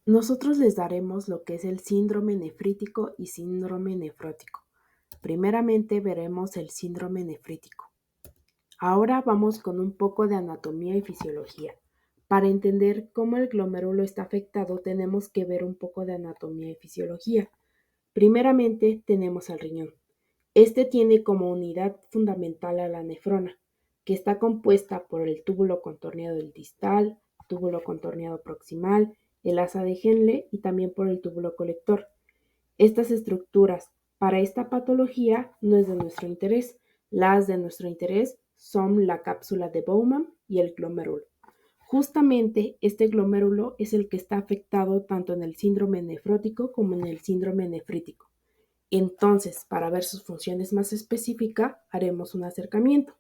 Nosotros les daremos lo que es el síndrome nefrítico y síndrome nefrótico. Primeramente veremos el síndrome nefrítico. Ahora vamos con un poco de anatomía y fisiología. Para entender cómo el glomérulo está afectado, tenemos que ver un poco de anatomía y fisiología. Primeramente tenemos al riñón. Este tiene como unidad fundamental a la nefrona, que está compuesta por el túbulo contorneado del distal, túbulo contorneado proximal, el asa de Henle y también por el túbulo colector. Estas estructuras para esta patología no es de nuestro interés. Las de nuestro interés son la cápsula de Bowman y el glomérulo. Justamente este glomérulo es el que está afectado tanto en el síndrome nefrótico como en el síndrome nefrítico. Entonces, para ver sus funciones más específicas, haremos un acercamiento.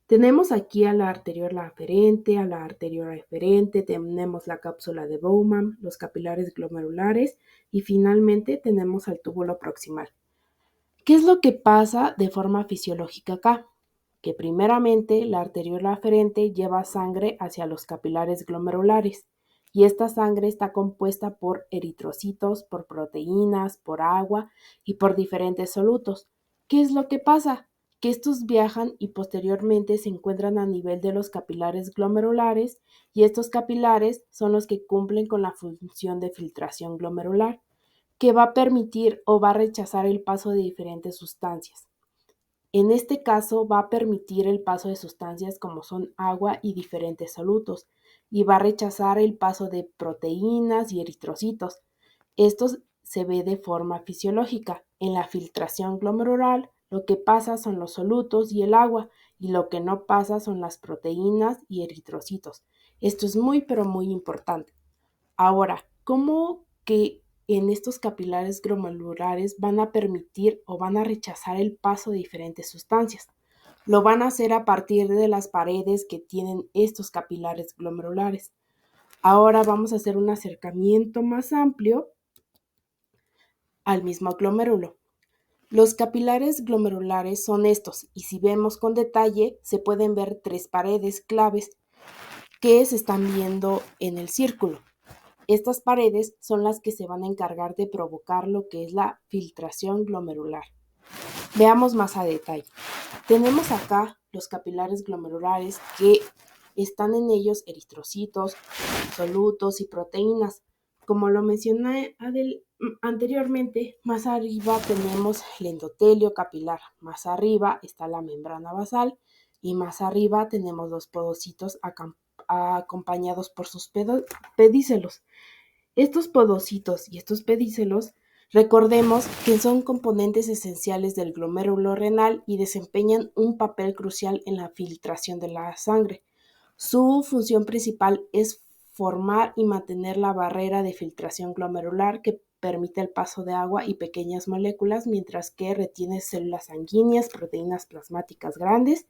Tenemos aquí a la arteriola aferente, a la arteriola eferente, tenemos la cápsula de Bowman, los capilares glomerulares y finalmente tenemos al túbulo proximal. ¿Qué es lo que pasa de forma fisiológica acá? Que primeramente la arteriola aferente lleva sangre hacia los capilares glomerulares y esta sangre está compuesta por eritrocitos, por proteínas, por agua y por diferentes solutos. ¿Qué es lo que pasa? Que estos viajan y posteriormente se encuentran a nivel de los capilares glomerulares y estos capilares son los que cumplen con la función de filtración glomerular, que va a permitir o va a rechazar el paso de diferentes sustancias. En este caso va a permitir el paso de sustancias como son agua y diferentes solutos y va a rechazar el paso de proteínas y eritrocitos. Esto se ve de forma fisiológica. En la filtración glomerular lo que pasa son los solutos y el agua y lo que no pasa son las proteínas y eritrocitos. Esto es muy pero muy importante. Ahora, ¿cómo que en estos capilares glomerulares van a permitir o van a rechazar el paso de diferentes sustancias? Lo van a hacer a partir de las paredes que tienen estos capilares glomerulares. Ahora vamos a hacer un acercamiento más amplio al mismo glomérulo. Los capilares glomerulares son estos y si vemos con detalle se pueden ver tres paredes claves que se están viendo en el círculo. Estas paredes son las que se van a encargar de provocar lo que es la filtración glomerular. Veamos más a detalle. Tenemos acá los capilares glomerulares que están en ellos eritrocitos, solutos y proteínas. Como lo mencioné anteriormente, más arriba tenemos el endotelio capilar, más arriba está la membrana basal y más arriba tenemos los podocitos acompañados por sus pedícelos. Estos podocitos y estos pedícelos, recordemos que son componentes esenciales del glomérulo renal y desempeñan un papel crucial en la filtración de la sangre. Su función principal es formar y mantener la barrera de filtración glomerular que permite el paso de agua y pequeñas moléculas, mientras que retiene células sanguíneas, proteínas plasmáticas grandes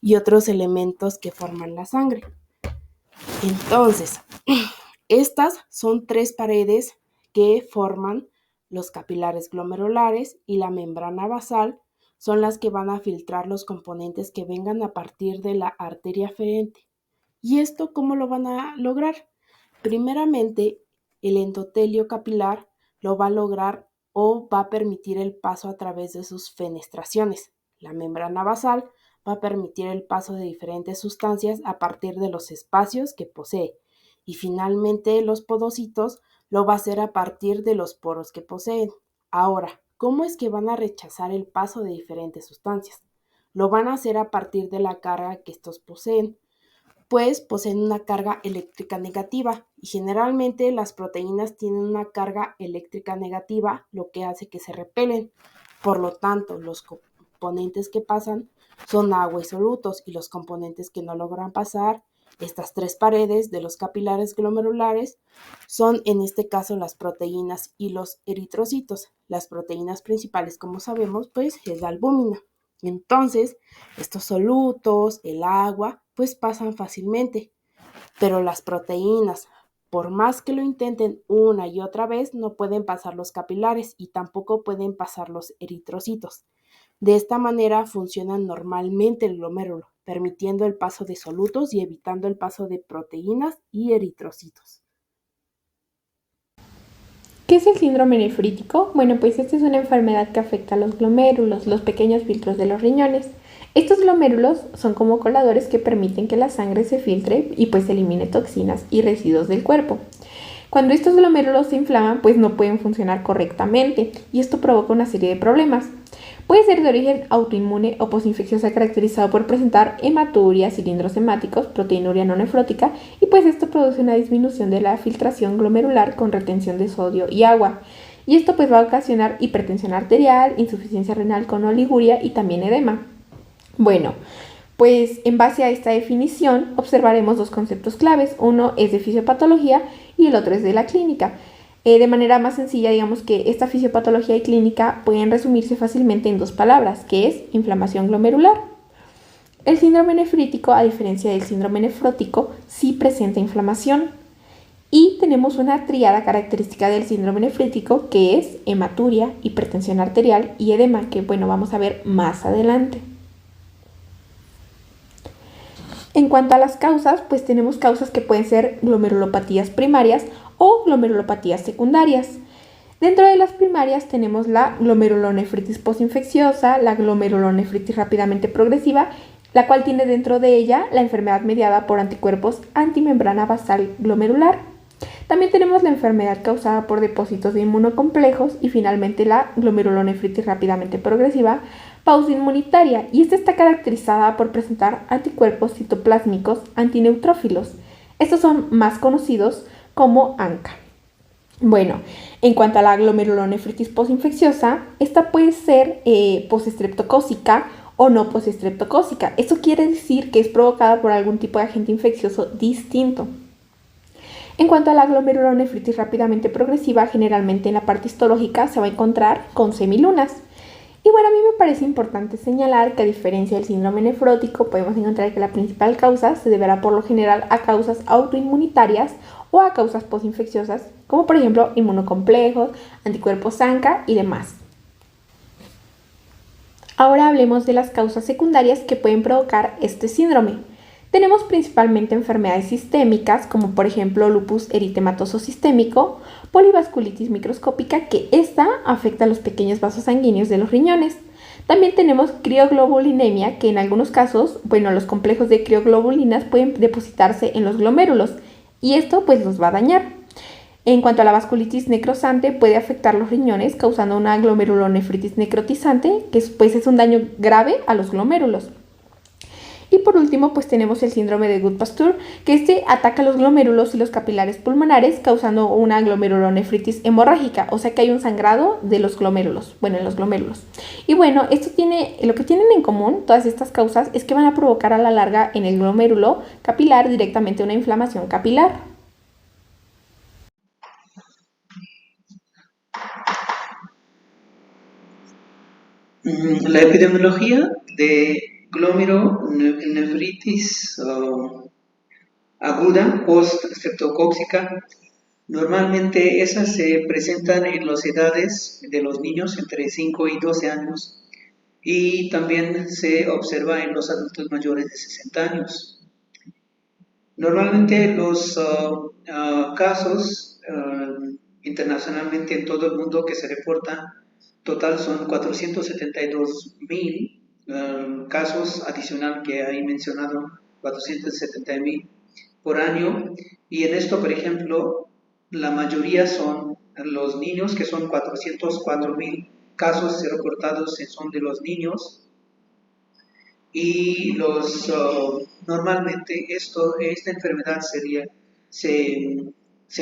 y otros elementos que forman la sangre. Entonces, estas son tres paredes que forman los capilares glomerulares y la membrana basal son las que van a filtrar los componentes que vengan a partir de la arteria aferente. ¿Y esto cómo lo van a lograr? Primeramente, el endotelio capilar lo va a lograr o va a permitir el paso a través de sus fenestraciones. La membrana basal va a permitir el paso de diferentes sustancias a partir de los espacios que posee. Y finalmente, los podocitos lo va a hacer a partir de los poros que poseen. Ahora, ¿cómo es que van a rechazar el paso de diferentes sustancias? Lo van a hacer a partir de la carga que estos poseen, pues poseen una carga eléctrica negativa y generalmente las proteínas tienen una carga eléctrica negativa, lo que hace que se repelen. Por lo tanto, los componentes que pasan son agua y solutos y los componentes que no logran pasar estas tres paredes de los capilares glomerulares son en este caso las proteínas y los eritrocitos. Las proteínas principales, como sabemos, pues es la albúmina. Entonces, estos solutos, el agua, pues pasan fácilmente, pero las proteínas, por más que lo intenten una y otra vez, no pueden pasar los capilares y tampoco pueden pasar los eritrocitos. De esta manera funciona normalmente el glomérulo, permitiendo el paso de solutos y evitando el paso de proteínas y eritrocitos. ¿Qué es el síndrome nefrítico? Bueno, pues esta es una enfermedad que afecta a los glomérulos, los pequeños filtros de los riñones. Estos glomérulos son como coladores que permiten que la sangre se filtre y pues elimine toxinas y residuos del cuerpo. Cuando estos glomérulos se inflaman, pues no pueden funcionar correctamente y esto provoca una serie de problemas. Puede ser de origen autoinmune o posinfecciosa caracterizado por presentar hematuria, cilindros hemáticos, proteinuria no nefrótica y pues esto produce una disminución de la filtración glomerular con retención de sodio y agua. Y esto pues va a ocasionar hipertensión arterial, insuficiencia renal con oliguria y también edema. Bueno, pues en base a esta definición observaremos dos conceptos claves. Uno es de fisiopatología y el otro es de la clínica. De manera más sencilla, digamos que esta fisiopatología y clínica pueden resumirse fácilmente en dos palabras, que es inflamación glomerular. El síndrome nefrítico, a diferencia del síndrome nefrótico, sí presenta inflamación. Y tenemos una tríada característica del síndrome nefrítico que es hematuria, hipertensión arterial y edema, que bueno, vamos a ver más adelante. En cuanto a las causas, pues tenemos causas que pueden ser glomerulopatías primarias o glomerulopatías secundarias. Dentro de las primarias tenemos la glomerulonefritis postinfecciosa, la glomerulonefritis rápidamente progresiva, la cual tiene dentro de ella la enfermedad mediada por anticuerpos antimembrana basal glomerular. También tenemos la enfermedad causada por depósitos de inmunocomplejos y finalmente la glomerulonefritis rápidamente progresiva, pausa inmunitaria, y esta está caracterizada por presentar anticuerpos citoplásmicos antineutrófilos. Estos son más conocidos como ANCA. Bueno, en cuanto a la glomerulonefritis postinfecciosa, esta puede ser postestreptocócica o no postestreptocócica. Esto quiere decir que es provocada por algún tipo de agente infeccioso distinto. En cuanto a la glomerulonefritis rápidamente progresiva, generalmente en la parte histológica se va a encontrar con semilunas. Y bueno, a mí me parece importante señalar que a diferencia del síndrome nefrótico, podemos encontrar que la principal causa se deberá por lo general a causas autoinmunitarias o a causas postinfecciosas, como por ejemplo inmunocomplejos, anticuerpos ANCA y demás. Ahora hablemos de las causas secundarias que pueden provocar este síndrome. Tenemos principalmente enfermedades sistémicas, como por ejemplo lupus eritematoso sistémico, polivasculitis microscópica, que esta afecta a los pequeños vasos sanguíneos de los riñones. También tenemos crioglobulinemia, que en algunos casos, los complejos de crioglobulinas pueden depositarse en los glomérulos y esto pues los va a dañar. En cuanto a la vasculitis necrosante, puede afectar los riñones causando una glomerulonefritis necrotizante, que pues es un daño grave a los glomérulos. Y por último, pues tenemos el síndrome de Goodpasture, que este ataca los glomérulos y los capilares pulmonares, causando una glomerulonefritis hemorrágica, o sea que hay un sangrado de los glomérulos, en los glomérulos. Y bueno, lo que tienen en común, todas estas causas, es que van a provocar a la larga en el glomérulo capilar directamente una inflamación capilar. La epidemiología de glomerulonefritis aguda post-streptocóxica, normalmente esas se presentan en las edades de los niños entre 5 y 12 años y también se observa en los adultos mayores de 60 años. Normalmente los casos internacionalmente en todo el mundo que se reportan, total son 472,000 casos, adicional que ahí mencionado, 470,000 por año. Y en esto, por ejemplo, la mayoría son los niños, que son 404,000 casos reportados son de los niños. Y normalmente esta enfermedad se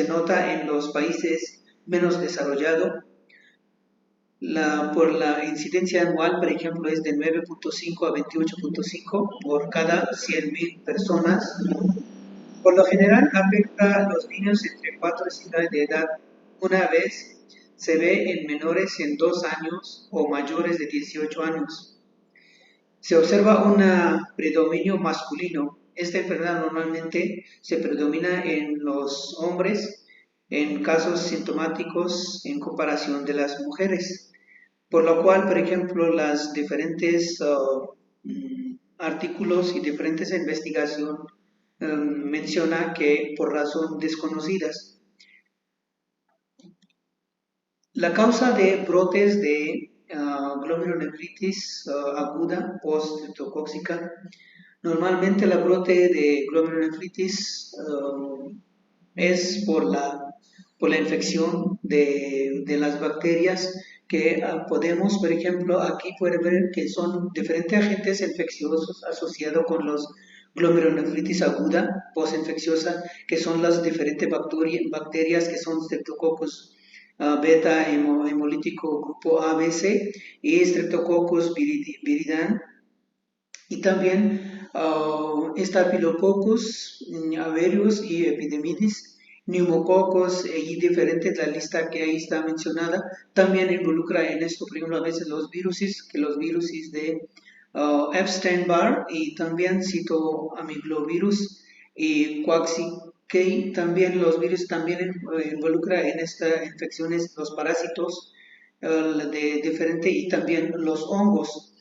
nota en los países menos desarrollados. Por la incidencia anual, por ejemplo, es de 9.5 a 28.5 por cada 100,000 personas. Por lo general afecta a los niños entre 4 y 5 años de edad. Una vez se ve en menores en 2 años o mayores de 18 años. Se observa un predominio masculino. Esta enfermedad normalmente se predomina en los hombres en casos sintomáticos en comparación de las mujeres. Por lo cual, por ejemplo, las diferentes artículos y diferentes investigaciones menciona que por razón desconocidas La causa de brotes de glomerulonefritis aguda post-cocóxica. Normalmente el brote de glomerulonefritis es por la infección de las bacterias que podemos, por ejemplo, aquí pueden ver que son diferentes agentes infecciosos asociados con los glomerulonefritis aguda postinfecciosa, que son las diferentes bacterias que son Streptococcus beta hemolítico grupo ABC y Streptococcus viridans, y también Staphylococcus aureus y Epidemitis, neumococos y diferentes, la lista que ahí está mencionada. También involucra en esto, por ejemplo, a veces los virus, que los virus de Epstein-Barr, y también citoamiglovirus y Coxsackie. También los virus también involucra en estas infecciones los parásitos de diferente, y también los hongos.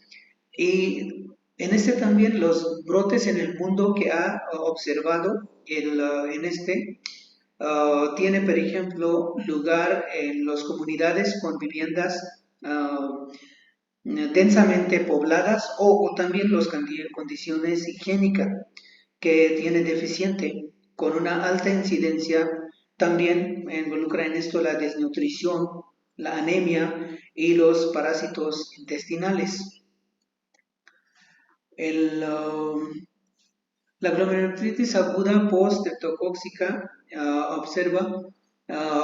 Y en este también los brotes en el mundo que ha observado en este tiene, por ejemplo, lugar en las comunidades con viviendas densamente pobladas, o también las condiciones higiénicas que tiene deficiente, con una alta incidencia. También involucra en esto la desnutrición, la anemia y los parásitos intestinales. La glomerulonefritis aguda post-streptocóxica observa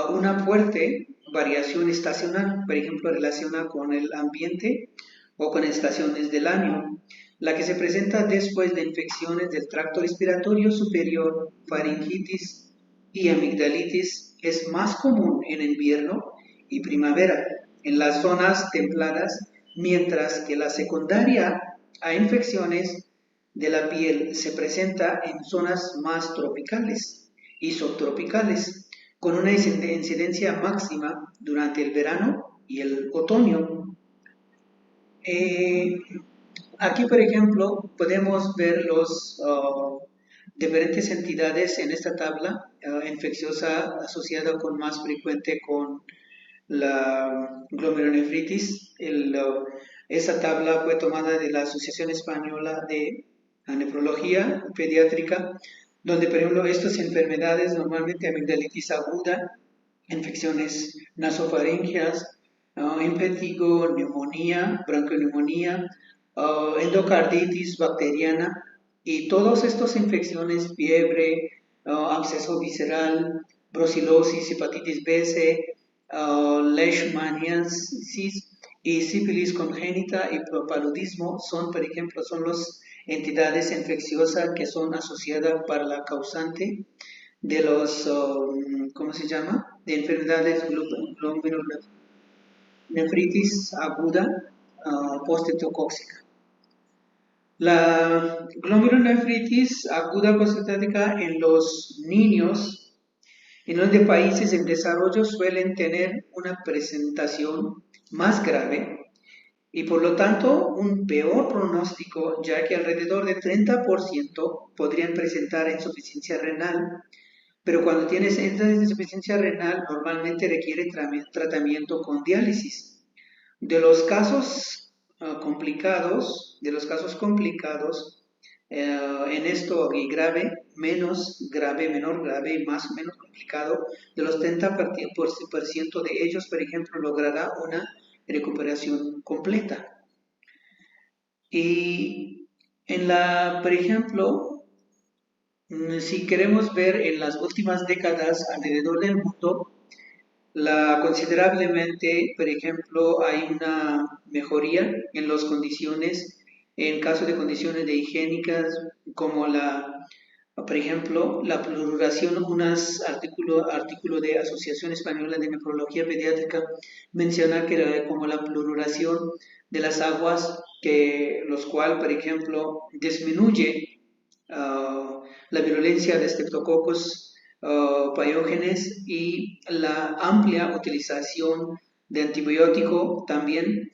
una fuerte variación estacional, por ejemplo, relacionada con el ambiente o con estaciones del año, la que se presenta después de infecciones del tracto respiratorio superior, faringitis y amigdalitis. Es más común en invierno y primavera, en las zonas templadas, mientras que la secundaria a infecciones de la piel se presenta en zonas más tropicales y subtropicales, con una incidencia máxima durante el verano y el otoño. Aquí, por ejemplo, podemos ver los diferentes entidades en esta tabla infecciosa asociada con más frecuente con la glomerulonefritis. Esa tabla fue tomada de la Asociación Española de Nefrología Pediátrica, donde, por ejemplo, estas enfermedades, normalmente amigdalitis aguda, infecciones nasofaringeas, impetigo, neumonía, bronconeumonía, endocarditis bacteriana, y todas estas infecciones, fiebre, absceso visceral, brucelosis, hepatitis B, C, leishmaniasis y sífilis congénita y paludismo son, por ejemplo, son las entidades infecciosas que son asociadas para la causante de los, ¿cómo se llama?, de enfermedades glomerulonefritis aguda post-streptocóxica. La glomerulonefritis aguda post-streptocóxica en los niños en los de países en desarrollo suelen tener una presentación más grave y por lo tanto un peor pronóstico, ya que alrededor de 30% podrían presentar insuficiencia renal, pero cuando tienes esta insuficiencia renal normalmente requiere tratamiento con diálisis. De los casos complicados, en esto y grave, menos grave, menor grave y más o menos complicado, de los 30% de ellos, por ejemplo, logrará una recuperación completa. Y por ejemplo, si queremos ver en las últimas décadas alrededor del mundo, considerablemente, por ejemplo, hay una mejoría en las condiciones, en caso de condiciones de higiénicas, como por ejemplo, la fluoración. Un artículo de Asociación Española de Nefrología Pediátrica menciona que como la fluoración de las aguas, los cual, por ejemplo, disminuye la virulencia de Streptococcus pyogenes, y la amplia utilización de antibiótico también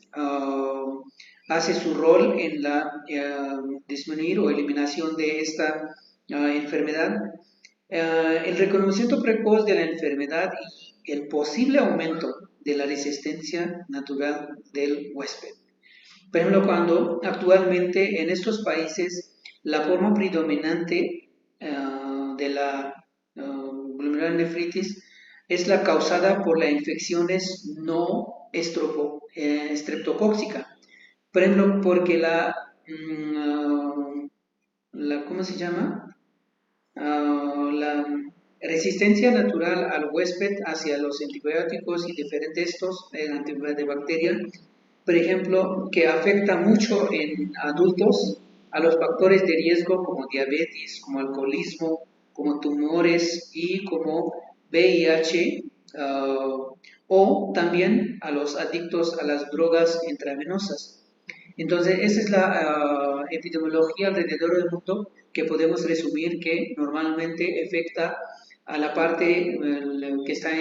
hace su rol en la disminuir o eliminación de esta enfermedad. El reconocimiento precoz de la enfermedad el posible aumento de la resistencia natural del huésped. Por ejemplo, cuando actualmente en estos países la forma predominante de la glomerulonefritis es la causada por las infecciones no estreptocóxica. Por ejemplo, porque ¿cómo se llama? La resistencia natural al huésped hacia los antibióticos y diferentes antibióticos de bacteria, por ejemplo, que afecta mucho en adultos a los factores de riesgo como diabetes, como alcoholismo, como tumores y como VIH, o también a los adictos a las drogas intravenosas. Entonces, esa es la epidemiología alrededor del mundo que podemos resumir que normalmente afecta a la parte que está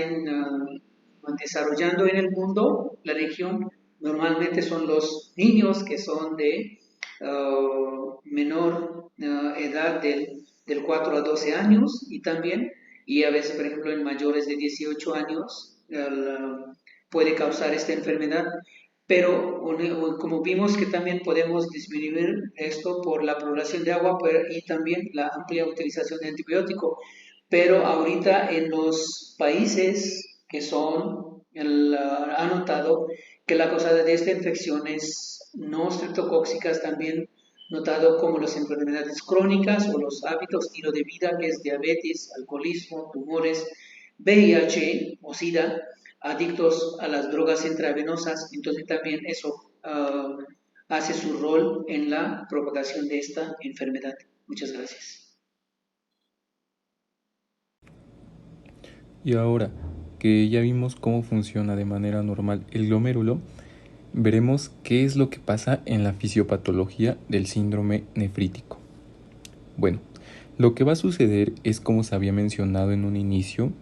desarrollando en el mundo, la región, normalmente son los niños que son de menor edad del 4 a 12 años y a veces, por ejemplo, en mayores de 18 años puede causar esta enfermedad. Pero como vimos que también podemos disminuir esto por la población de agua y también la amplia utilización de antibióticos. Pero ahorita en los países que han notado que la causa de esta infección es no estreptocóxicas, también notado como las enfermedades crónicas o los hábitos estilo de vida, que es diabetes, alcoholismo, tumores, VIH o SIDA, adictos a las drogas intravenosas, entonces también eso hace su rol en la propagación de esta enfermedad. Muchas gracias. Y ahora que ya vimos cómo funciona de manera normal el glomérulo, veremos qué es lo que pasa en la fisiopatología del síndrome nefrítico. Bueno, lo que va a suceder es, como se había mencionado en un inicio,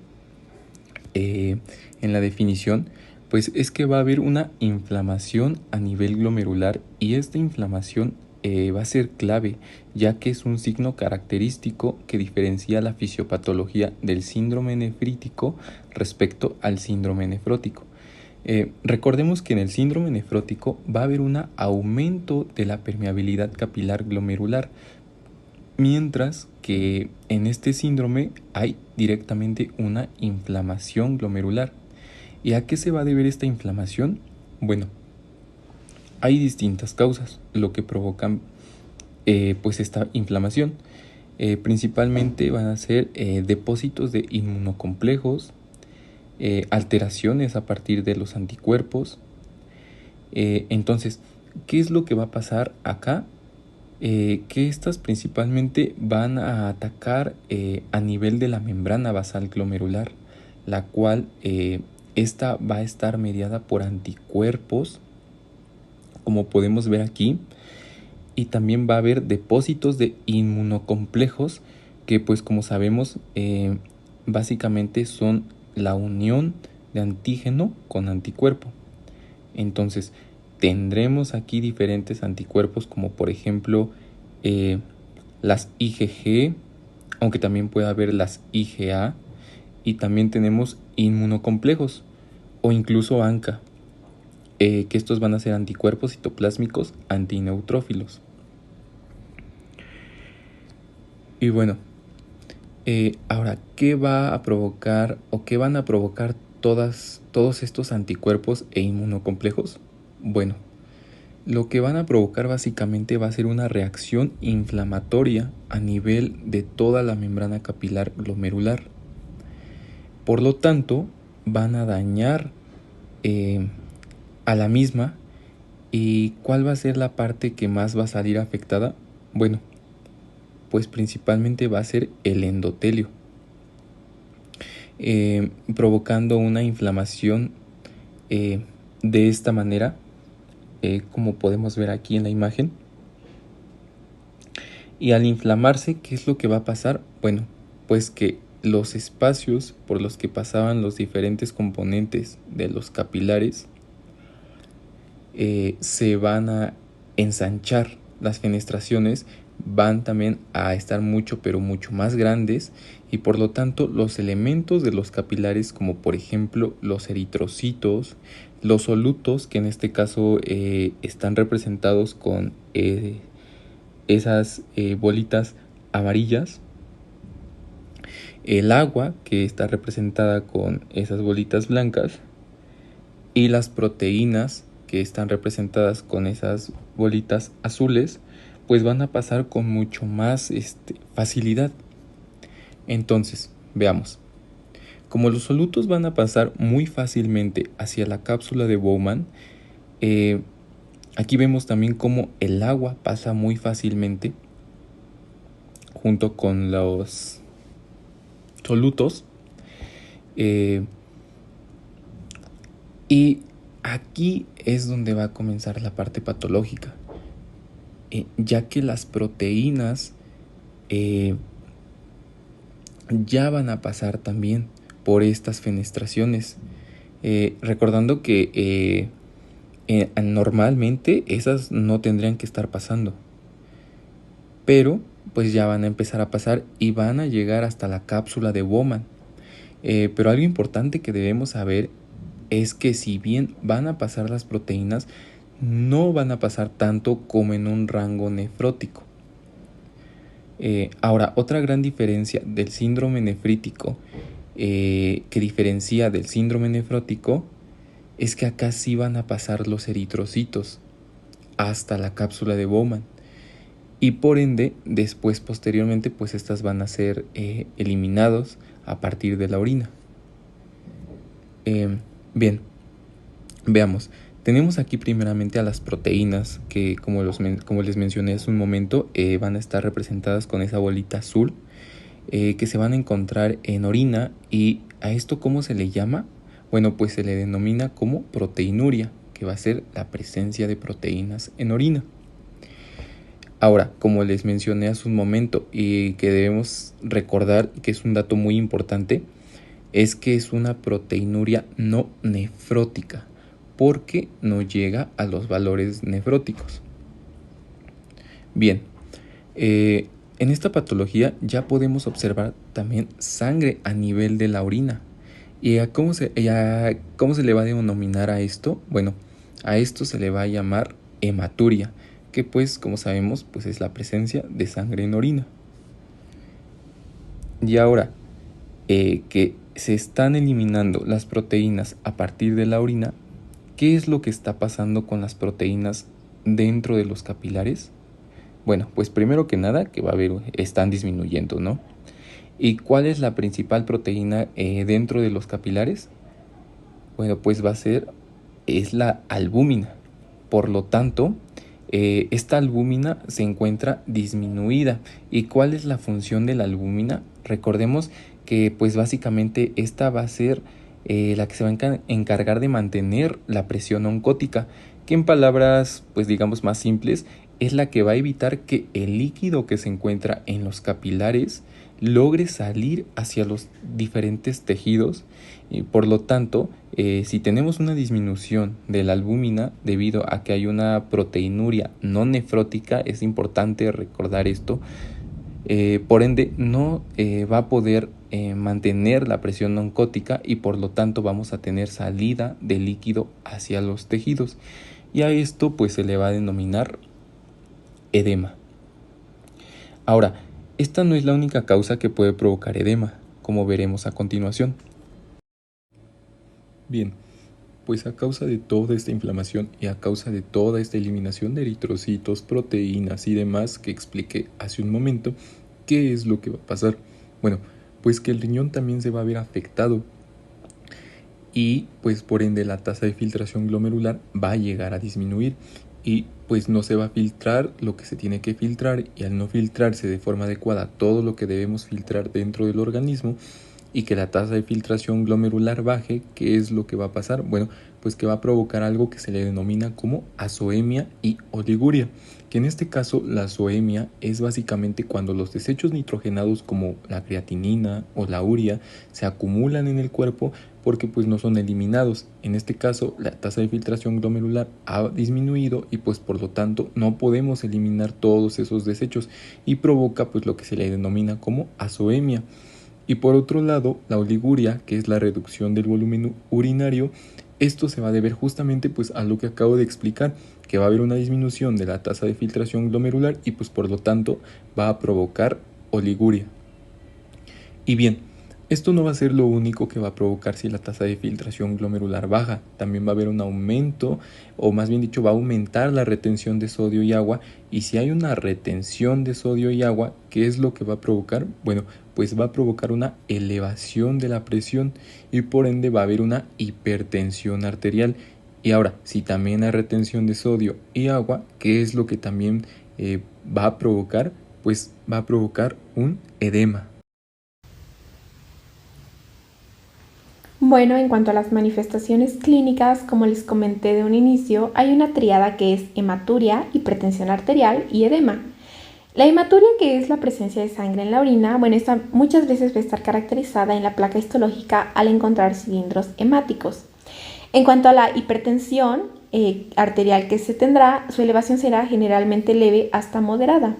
en la definición, pues es que va a haber una inflamación a nivel glomerular y esta inflamación va a ser clave, ya que es un signo característico que diferencia la fisiopatología del síndrome nefrítico respecto al síndrome nefrótico. Recordemos que en el síndrome nefrótico va a haber un aumento de la permeabilidad capilar glomerular, mientras que en este síndrome hay directamente una inflamación glomerular. ¿Y a qué se va a deber esta inflamación? Bueno, hay distintas causas lo que provocan pues esta inflamación. Principalmente van a ser depósitos de inmunocomplejos, alteraciones a partir de los anticuerpos. Entonces, ¿qué es lo que va a pasar acá? Que estas principalmente van a atacar a nivel de la membrana basal glomerular, la cual esta va a estar mediada por anticuerpos, como podemos ver aquí, y también va a haber depósitos de inmunocomplejos que, pues como sabemos, básicamente son la unión de antígeno con anticuerpo. Entonces tendremos aquí diferentes anticuerpos, como por ejemplo las IgG, aunque también puede haber las IgA, y también tenemos inmunocomplejos o incluso ANCA, que estos van a ser anticuerpos citoplásmicos antineutrófilos. Y bueno, ahora, ¿qué va a provocar o qué van a provocar todos estos anticuerpos e inmunocomplejos? Bueno, lo que van a provocar básicamente va a ser una reacción inflamatoria a nivel de toda la membrana capilar glomerular. Por lo tanto, van a dañar a la misma. ¿Y cuál va a ser la parte que más va a salir afectada? Bueno, pues principalmente va a ser el endotelio, provocando una inflamación de esta manera, como podemos ver aquí en la imagen. Y al inflamarse, ¿qué es lo que va a pasar? Bueno, pues que los espacios por los que pasaban los diferentes componentes de los capilares se van a ensanchar las fenestraciones, van también a estar mucho pero mucho más grandes, y por lo tanto los elementos de los capilares, como por ejemplo los eritrocitos, los solutos, que en este caso están representados con esas bolitas amarillas, el agua, que está representada con esas bolitas blancas, y las proteínas, que están representadas con esas bolitas azules, pues van a pasar con mucho más facilidad. Entonces, veamos. Como los solutos van a pasar muy fácilmente hacia la cápsula de Bowman, aquí vemos también cómo el agua pasa muy fácilmente junto con los solutos. Y aquí es donde va a comenzar la parte patológica, ya que las proteínas ya van a pasar también por estas fenestraciones, recordando que normalmente esas no tendrían que estar pasando, pero pues ya van a empezar a pasar y van a llegar hasta la cápsula de Bowman. Pero algo importante que debemos saber es que si bien van a pasar las proteínas, no van a pasar tanto como en un rango nefrótico. Ahora, otra gran diferencia del síndrome nefrítico, que diferencia del síndrome nefrótico, es que acá sí van a pasar los eritrocitos hasta la cápsula de Bowman, y por ende después, posteriormente, pues estas van a ser eliminados a partir de la orina. Bien, veamos. Tenemos aquí primeramente a las proteínas, que como les mencioné hace un momento, van a estar representadas con esa bolita azul, que se van a encontrar en orina. ¿Y a esto cómo se le llama? Bueno, pues se le denomina como proteinuria, que va a ser la presencia de proteínas en orina. Ahora, como les mencioné hace un momento y que debemos recordar que es un dato muy importante, es que es una proteinuria no nefrótica, porque no llega a los valores nefróticos. Bien, en esta patología ya podemos observar también sangre a nivel de la orina. ¿Y cómo se le va a denominar a esto? Bueno, a esto se le va a llamar hematuria, que pues, como sabemos, pues es la presencia de sangre en orina. Y ahora que se están eliminando las proteínas a partir de la orina, ¿qué es lo que está pasando con las proteínas dentro de los capilares? Bueno, pues primero que nada, que están disminuyendo, ¿no? ¿Y cuál es la principal proteína dentro de los capilares? Bueno, pues es la albúmina. Por lo tanto, esta albúmina se encuentra disminuida. ¿Y cuál es la función de la albúmina? Recordemos que pues básicamente esta va a ser la que se va a encargar de mantener la presión oncótica, que en palabras pues digamos más simples es la que va a evitar que el líquido que se encuentra en los capilares logre salir hacia los diferentes tejidos. Y por lo tanto, si tenemos una disminución de la albúmina debido a que hay una proteinuria no nefrótica, es importante recordar esto, por ende no va a poder mantener la presión oncótica, y por lo tanto vamos a tener salida de líquido hacia los tejidos, y a esto pues se le va a denominar edema. Ahora, esta no es la única causa que puede provocar edema, como veremos a continuación. Bien, pues a causa de toda esta inflamación y a causa de toda esta eliminación de eritrocitos, proteínas y demás que expliqué hace un momento, ¿qué es lo que va a pasar? Bueno, pues que el riñón también se va a ver afectado, y pues por ende la tasa de filtración glomerular va a llegar a disminuir, y pues no se va a filtrar lo que se tiene que filtrar, y al no filtrarse de forma adecuada todo lo que debemos filtrar dentro del organismo, y que la tasa de filtración glomerular baje, ¿qué es lo que va a pasar? Bueno, pues que va a provocar algo que se le denomina como azoemia y oliguria, que en este caso la azoemia es básicamente cuando los desechos nitrogenados como la creatinina o la urea se acumulan en el cuerpo porque pues no son eliminados. En este caso la tasa de filtración glomerular ha disminuido y pues por lo tanto no podemos eliminar todos esos desechos y provoca pues lo que se le denomina como azoemia. Y por otro lado, la oliguria, que es la reducción del volumen urinario, esto se va a deber justamente pues a lo que acabo de explicar, que va a haber una disminución de la tasa de filtración glomerular y pues por lo tanto va a provocar oliguria. Y bien, esto no va a ser lo único que va a provocar si la tasa de filtración glomerular baja. También va a haber un aumento, o más bien dicho, va a aumentar la retención de sodio y agua. Y si hay una retención de sodio y agua, ¿qué es lo que va a provocar? Bueno, pues va a provocar una elevación de la presión y por ende va a haber una hipertensión arterial. Y ahora, si también hay retención de sodio y agua, ¿qué es lo que también va a provocar? Pues va a provocar un edema. Bueno, en cuanto a las manifestaciones clínicas, como les comenté de un inicio, hay una tríada que es hematuria, hipertensión arterial y edema. La hematuria, que es la presencia de sangre en la orina, bueno, esta muchas veces va a estar caracterizada en la placa histológica al encontrar cilindros hemáticos. En cuanto a la hipertensión arterial que se tendrá, su elevación será generalmente leve hasta moderada.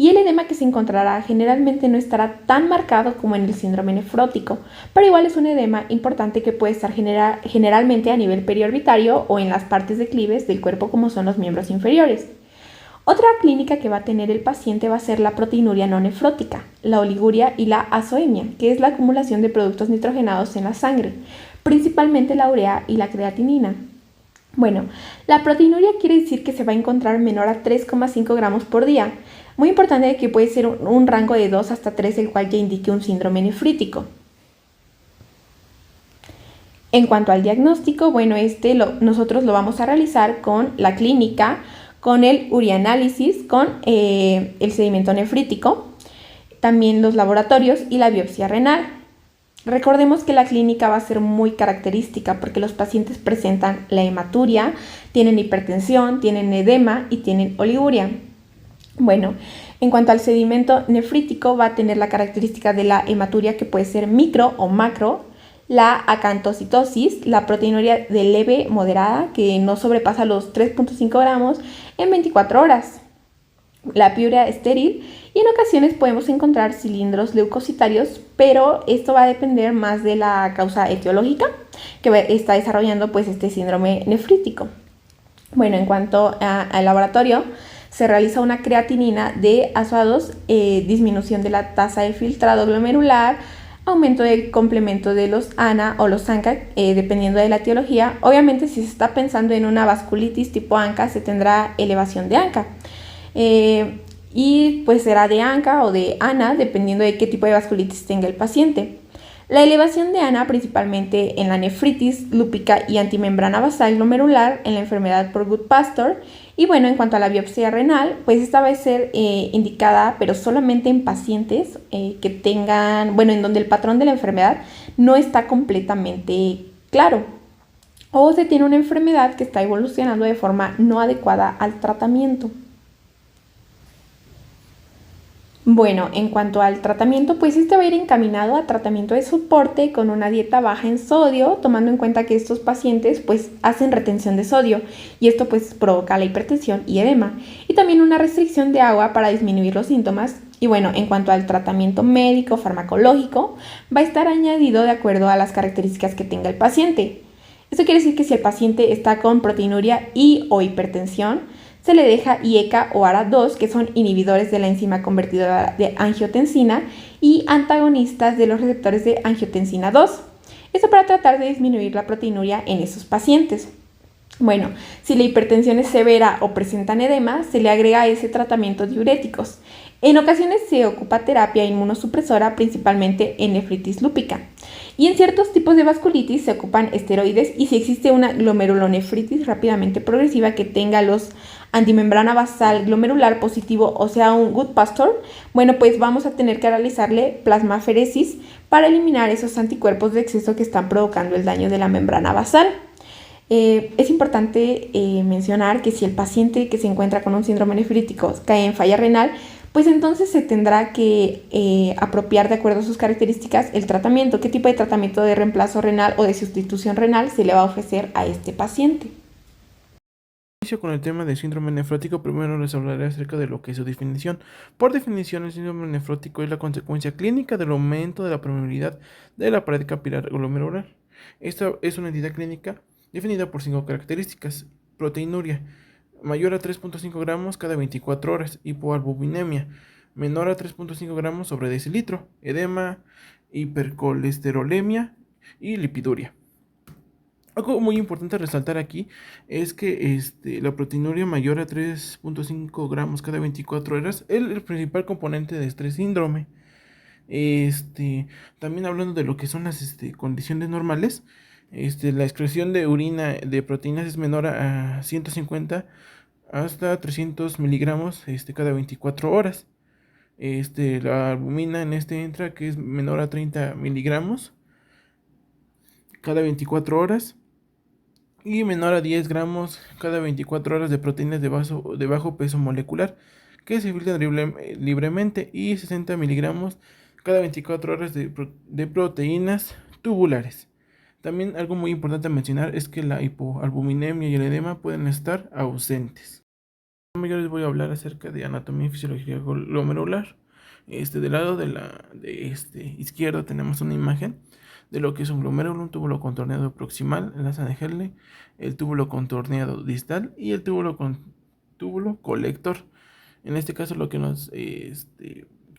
Y el edema que se encontrará generalmente no estará tan marcado como en el síndrome nefrótico, pero igual es un edema importante que puede estar generalmente a nivel periorbitario o en las partes declives del cuerpo como son los miembros inferiores. Otra clínica que va a tener el paciente va a ser la proteinuria no nefrótica, la oliguria y la azoemia, que es la acumulación de productos nitrogenados en la sangre, principalmente la urea y la creatinina. Bueno, la proteinuria quiere decir que se va a encontrar menor a 3,5 gramos por día. Muy importante que puede ser un rango de 2 hasta 3, el cual ya indique un síndrome nefrítico. En cuanto al diagnóstico, bueno, nosotros lo vamos a realizar con la clínica, con el urianálisis, con el sedimento nefrítico, también los laboratorios y la biopsia renal. Recordemos que la clínica va a ser muy característica porque los pacientes presentan la hematuria, tienen hipertensión, tienen edema y tienen oliguria. Bueno, en cuanto al sedimento nefrítico, va a tener la característica de la hematuria que puede ser micro o macro, la acantocitosis, la proteinuria de leve moderada que no sobrepasa los 3,5 gramos en 24 horas, la piuria estéril y en ocasiones podemos encontrar cilindros leucocitarios, pero esto va a depender más de la causa etiológica que está desarrollando pues este síndrome nefrítico. Bueno, en cuanto al laboratorio, se realiza una creatinina de ASO2, disminución de la tasa de filtrado glomerular, aumento del complemento de los ANA o los ANCA, dependiendo de la etiología. Obviamente, si se está pensando en una vasculitis tipo ANCA, se tendrá elevación de ANCA. Y pues será de ANCA o de ANA, dependiendo de qué tipo de vasculitis tenga el paciente. La elevación de ANA principalmente en la nefritis lúpica y antimembrana basal glomerular en la enfermedad por Goodpasture. Y bueno, en cuanto a la biopsia renal, pues esta va a ser indicada, pero solamente en pacientes que tengan, bueno, en donde el patrón de la enfermedad no está completamente claro o se tiene una enfermedad que está evolucionando de forma no adecuada al tratamiento. Bueno, en cuanto al tratamiento, pues este va a ir encaminado a tratamiento de soporte con una dieta baja en sodio, tomando en cuenta que estos pacientes pues hacen retención de sodio y esto pues provoca la hipertensión y edema, y también una restricción de agua para disminuir los síntomas. Y bueno, en cuanto al tratamiento médico farmacológico, va a estar añadido de acuerdo a las características que tenga el paciente. Esto quiere decir que si el paciente está con proteinuria y o hipertensión, se le deja IECA o ARA2, que son inhibidores de la enzima convertidora de angiotensina y antagonistas de los receptores de angiotensina 2. Esto para tratar de disminuir la proteinuria en esos pacientes. Bueno, si la hipertensión es severa o presentan edema, se le agrega a ese tratamiento diuréticos. En ocasiones se ocupa terapia inmunosupresora, principalmente en nefritis lúpica. Y en ciertos tipos de vasculitis se ocupan esteroides, y si existe una glomerulonefritis rápidamente progresiva que tenga los antimembrana basal glomerular positivo, o sea, un Goodpasture, bueno, pues vamos a tener que realizarle plasmaferesis para eliminar esos anticuerpos de exceso que están provocando el daño de la membrana basal. Es importante mencionar que si el paciente que se encuentra con un síndrome nefrítico cae en falla renal, pues entonces se tendrá que apropiar de acuerdo a sus características el tratamiento, qué tipo de tratamiento de reemplazo renal o de sustitución renal se le va a ofrecer a este paciente. Con el tema del síndrome nefrótico, primero les hablaré acerca de lo que es su definición. Por definición, el síndrome nefrótico es la consecuencia clínica del aumento de la permeabilidad de la pared capilar glomerular. Esta es una entidad clínica definida por 5 características: proteinuria, mayor a 3.5 gramos cada 24 horas, hipoalbuminemia, menor a 3.5 gramos sobre decilitro, edema, hipercolesterolemia y lipiduria. Algo muy importante resaltar aquí es que la proteinuria mayor a 3.5 gramos cada 24 horas es el principal componente de este síndrome. También hablando de lo que son las condiciones normales, la excreción de orina de proteínas es menor a 150 hasta 300 miligramos cada 24 horas. La albumina en entra que es menor a 30 miligramos cada 24 horas. Y menor a 10 gramos cada 24 horas de proteínas de bajo peso molecular que se filtran libremente, y 60 miligramos cada 24 horas de proteínas tubulares. También algo muy importante a mencionar es que la hipoalbuminemia y el edema pueden estar ausentes. Yo les voy a hablar acerca de anatomía y fisiología glomerular. Del lado de izquierdo tenemos una imagen de lo que es un glomérulo, un túbulo contorneado proximal, enlaza de Henle, el túbulo contorneado distal y el túbulo colector. En este caso lo que nos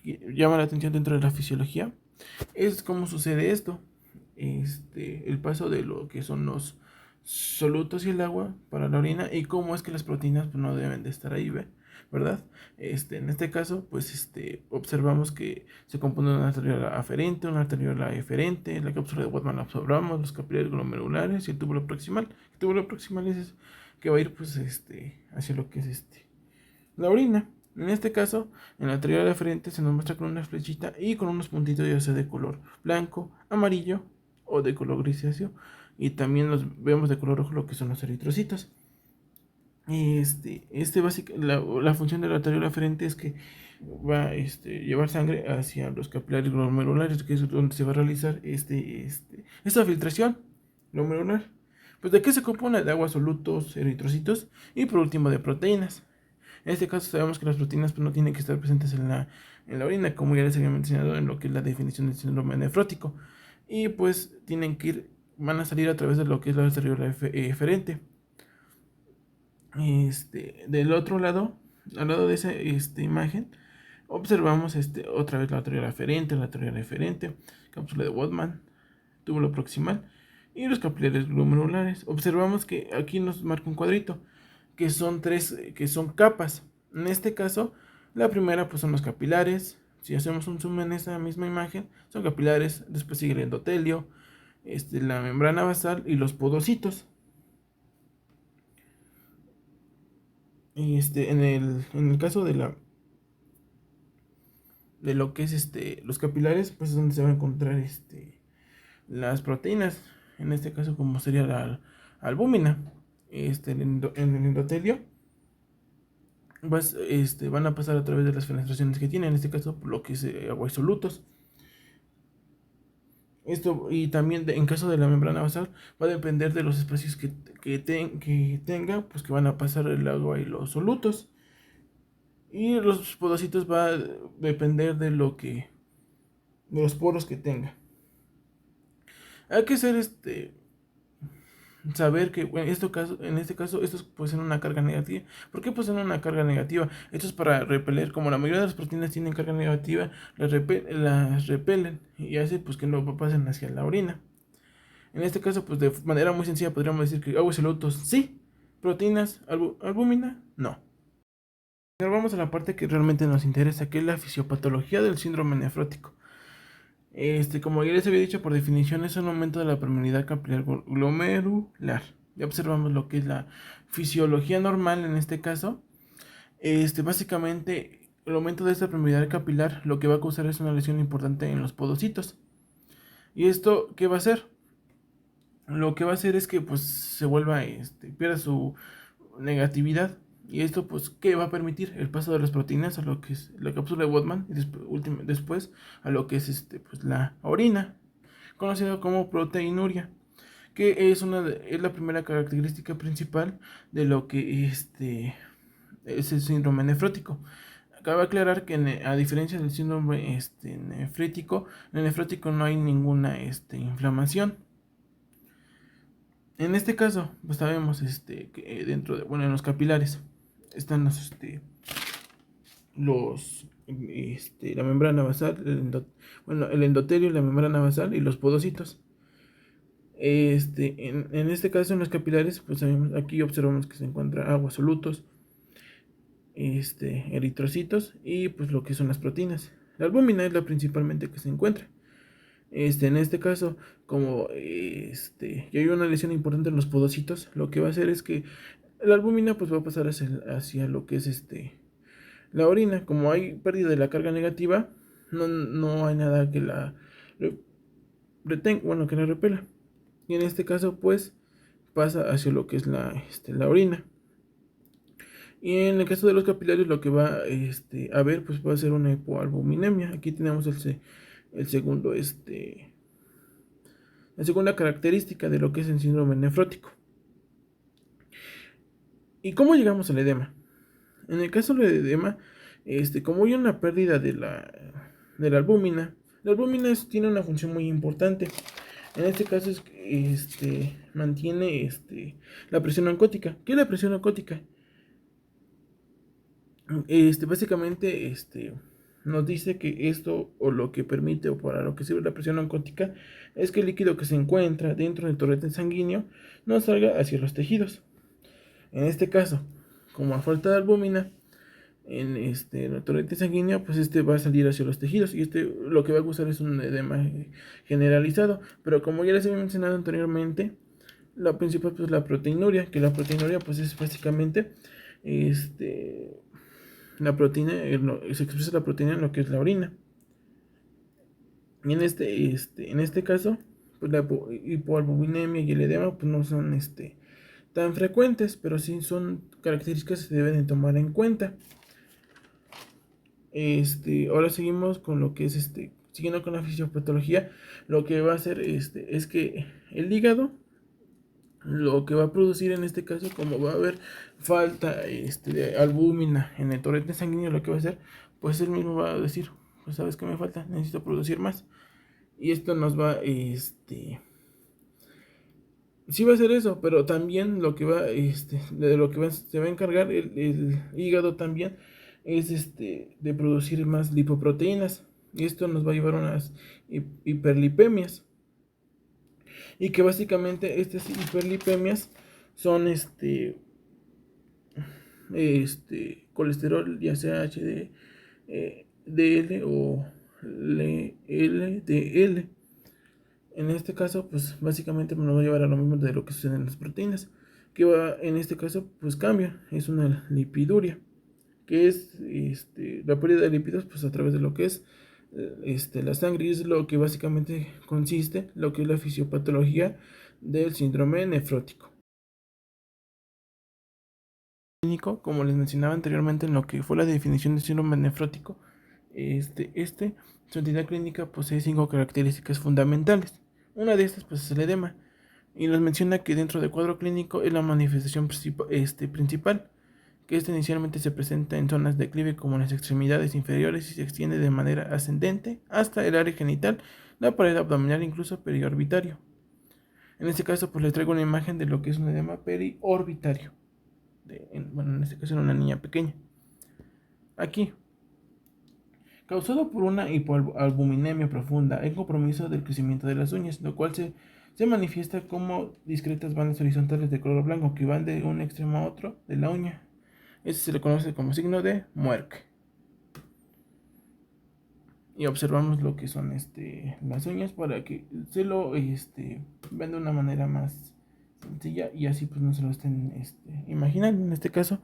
llama la atención dentro de la fisiología es cómo sucede esto. El paso de lo que son los solutos y el agua para la orina, y cómo es que las proteínas pues, no deben de estar ahí, ¿verdad? En este caso, pues observamos que se compone de una arteriola aferente, una arteriola eferente, la cápsula de Wattmann la observamos, los capilares glomerulares y el túbulo proximal. El túbulo proximal es que va a ir pues hacia lo que es la orina. En este caso, en la arteriola eferente se nos muestra con una flechita y con unos puntitos ya sea de color blanco, amarillo o de color grisáceo, y también los vemos de color rojo lo que son los eritrocitos. La función de la arteriola aferente es que va a llevar sangre hacia los capilares glomerulares, que es donde se va a realizar esta filtración glomerular. Pues de qué se compone: de agua, solutos, eritrocitos y por último de proteínas. En este caso sabemos que las proteínas pues, no tienen que estar presentes en la orina, como ya les había mencionado en lo que es la definición del síndrome nefrótico, y pues van a salir a través de lo que es la arteriola eferente. Del otro lado, al lado de esa imagen, observamos otra vez la arteriola eferente, cápsula de Wattmann, túbulo proximal y los capilares glomerulares. Observamos que aquí nos marca un cuadrito, que son capas. En este caso, la primera pues son los capilares. Si hacemos un zoom en esa misma imagen, son capilares. Después sigue el endotelio, la membrana basal y los podocitos. En el caso de lo que es los capilares, pues es donde se va a encontrar las proteínas. En este caso, como sería la albúmina. En el endotelio pues, van a pasar a través de las fenestraciones que tiene, en este caso lo que es agua y solutos. Y también en caso de la membrana basal va a depender de los espacios que tenga, pues que van a pasar el agua y los solutos. Y los podocitos va a depender de los poros que tenga. Hay que saber que en este caso estos poseen una carga negativa. ¿Por qué poseen una carga negativa? Esto es para repeler. Como la mayoría de las proteínas tienen carga negativa, las repelen y hace pues que no pasen hacia la orina. En este caso, pues de manera muy sencilla podríamos decir que agua y solutos sí, proteínas, albúmina no. Ahora vamos a la parte que realmente nos interesa, que es la fisiopatología del síndrome nefrótico. Como ya les había dicho, por definición es un aumento de la permeabilidad capilar glomerular. Ya observamos lo que es la fisiología normal en este caso. Básicamente, el aumento de esta permeabilidad capilar lo que va a causar es una lesión importante en los podocitos. ¿Y esto qué va a hacer? Lo que va a hacer es que pues se vuelva, pierda su negatividad. Y esto pues ¿qué va a permitir? El paso de las proteínas a lo que es la cápsula de Botman y después a lo que es pues la orina, conocido como proteinuria, que es la primera característica principal de lo que es el síndrome nefrótico. Cabe aclarar que a diferencia del síndrome nefrítico, en el nefrótico no hay ninguna inflamación. En este caso, pues sabemos que dentro de, bueno, en los capilares están la membrana basal, el endotelio, la membrana basal y los podocitos. En este caso, en los capilares, pues sabemos, aquí observamos que se encuentra agua, solutos, eritrocitos y pues lo que son las proteínas. La albúmina es la principalmente que se encuentra. En este caso, como ya hay una lesión importante en los podocitos, lo que va a hacer es que la albúmina pues va a pasar hacia lo que es la orina. Como hay pérdida de la carga negativa, no hay nada que la retenga, bueno, que la repela. Y en este caso pues pasa hacia lo que es la orina. Y en el caso de los capilares lo que va a ver pues va a ser una hipoalbuminemia. Aquí tenemos el segundo la segunda característica de lo que es el síndrome nefrótico. ¿Y cómo llegamos al edema? En el caso del edema, como hay una pérdida de la albúmina tiene una función muy importante. En este caso es que mantiene la presión oncótica. ¿Qué es la presión oncótica? Básicamente nos dice que esto, o lo que permite, o para lo que sirve la presión oncótica, es que el líquido que se encuentra dentro del torrente sanguíneo no salga hacia los tejidos. En este caso, como a falta de albúmina en el torrente sanguíneo, pues va a salir hacia los tejidos y lo que va a causar es un edema generalizado. Pero como ya les había mencionado anteriormente, la principal pues la proteinuria, que la proteinuria pues es básicamente la proteína, se expresa la proteína en lo que es la orina. Y en este caso, pues la hipoalbuminemia y el edema pues no son tan frecuentes, pero sí son características que se deben de tomar en cuenta. Ahora seguimos con lo que es siguiendo con la fisiopatología, lo que va a hacer es que el hígado, lo que va a producir en este caso, como va a haber falta de albúmina en el torrente sanguíneo, lo que va a hacer, pues él mismo va a decir, pues sabes que me falta, necesito producir más. Y esto nos va, sí va a hacer eso, pero también lo que va, de lo que se va a encargar el hígado también es de producir más lipoproteínas. Y esto nos va a llevar a unas hiperlipemias. Y que básicamente estas hiperlipemias son colesterol, ya sea HDL o LDL. En este caso, pues básicamente me lo va a llevar a lo mismo de lo que sucede en las proteínas, que va, en este caso, pues cambia, es una lipiduria, que es la pérdida de lípidos pues a través de lo que es la sangre, y es lo que básicamente consiste lo que es la fisiopatología del síndrome nefrótico. Como les mencionaba anteriormente en lo que fue la definición de síndrome nefrótico, su entidad clínica posee 5 características fundamentales. Una de estas pues es el edema, y nos menciona que dentro del cuadro clínico es la manifestación principal, que inicialmente se presenta en zonas de declive como en las extremidades inferiores y se extiende de manera ascendente hasta el área genital, la pared abdominal, incluso periorbitario. En este caso pues les traigo una imagen de lo que es un edema periorbitario, en este caso era una niña pequeña. Aquí, causado por una hipoalbuminemia profunda, el compromiso del crecimiento de las uñas, lo cual se manifiesta como discretas bandas horizontales de color blanco que van de un extremo a otro de la uña. Este se le conoce como signo de Muerk. Y observamos lo que son las uñas para que se lo vean de una manera más sencilla y así pues no se lo estén imaginando. En este caso,